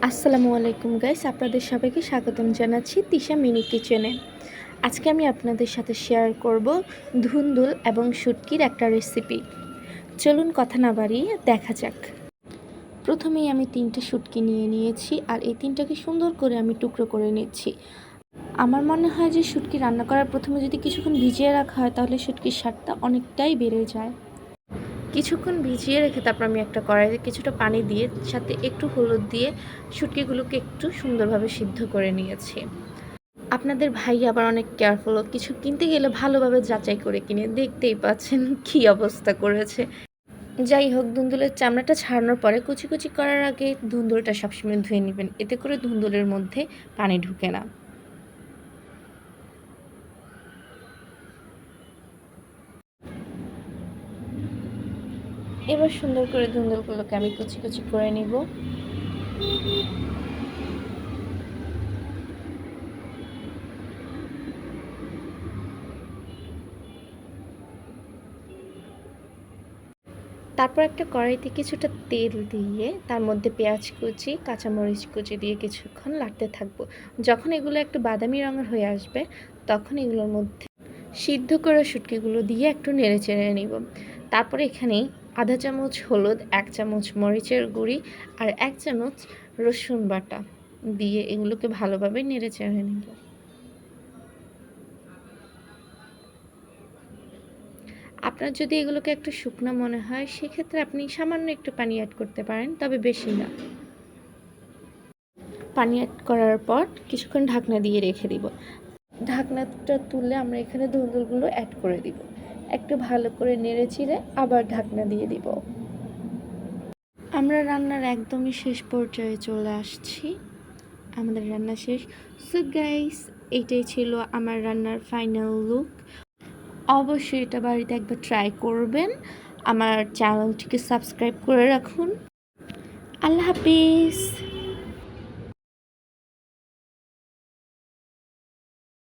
আসসালামু আলাইকুম গাইস, আপনাদের সবাইকে স্বাগতম জানাচ্ছি তিশা মিনি কিচেনে। আজকে আমি আপনাদের সাথে শেয়ার করব ধুন্দুল এবং শুটকির একটা রেসিপি। চলুন কথা না বাড়িয়ে দেখা যাক। প্রথমেই আমি 3টে শুটকি নিয়ে নিয়েছি, আর এই 3টাকে সুন্দর করে আমি টুকরো করে নিচ্ছি। আমার মনে হয় যে শুটকি রান্না করার প্রথমে যদি কিছুক্ষণ ভিজিয়ে রাখা হয় তাহলে শুটকির স্বাদটা অনেকটাই বেড়ে যায়। কিছুক্ষণ ভিজিয়ে রেখে তারপর আমি একটা কড়াইতে কিছুটা পানি দিয়ে সাথে একটু হলুদ দিয়ে শুটকিগুলোকে একটু সুন্দরভাবে সিদ্ধ করে নিয়েছি। আপনাদের ভাই আবার অনেক কেয়ারফুল, কিছু কিনতে গেলে ভালোভাবে যাচাই করে কিনে, দেখতেই পাচ্ছেন কী অবস্থা করেছে। যাই হোক, ধুন্দুলের চামড়াটা ছাড়ানোর পরে কুচি কুচি করার আগে ধুন্দুলটা সবসময় ধুয়ে নেবেন, এতে করে ধুন্দুলের মধ্যে পানি ঢুকে না। এবার সুন্দর করে ধুন্দুলগুলোকে আমি কুচি কুচি করে নিব। তারপর একটা কড়াইতে কিছুটা তেল দিয়ে তার মধ্যে পেঁয়াজ কুচি, কাঁচামরিচ কুচি দিয়ে কিছুক্ষণ নাড়তে থাকবো। যখন এগুলো একটু বাদামি রঙের হয়ে আসবে তখন এগুলোর মধ্যে সিদ্ধ করা শুটকিগুলো দিয়ে একটু নেড়ে চেড়ে নিব। তারপরে এখানে আধা চামচ হলুদ, 1 চামচ মরিচের গুঁড়ি আর 1 চামচ রসুন বাটা দিয়ে এগুলোকে ভালোভাবে নেড়ে চেড়ে নিব। আপনার যদি এগুলোকে একটু শুকনো মনে হয় সেক্ষেত্রে আপনি সামান্য একটু পানি অ্যাড করতে পারেন, তবে বেশি না। পানি অ্যাড করার পর কিছুক্ষণ ঢাকনা দিয়ে রেখে দিব। ঢাকনাটা তুলে আমরা এখানে ধুন্দুলগুলো অ্যাড করে দিব। একটু ভালো করে নেড়ে চিড়ে আবার ঢাকনা দিয়ে দিব। আমরা রান্নার একদমই শেষ পর্যায়ে চলে আসছি। আমাদের রান্না শেষ। সো গাইস, এইটাই ছিল আমার রান্নার ফাইনাল লুক। অবশ্যই এটা বাড়িতে একবার ট্রাই করবেন। আমার চ্যানেলটিকে সাবস্ক্রাইব করে রাখুন। আল্লাহ হাফিজ।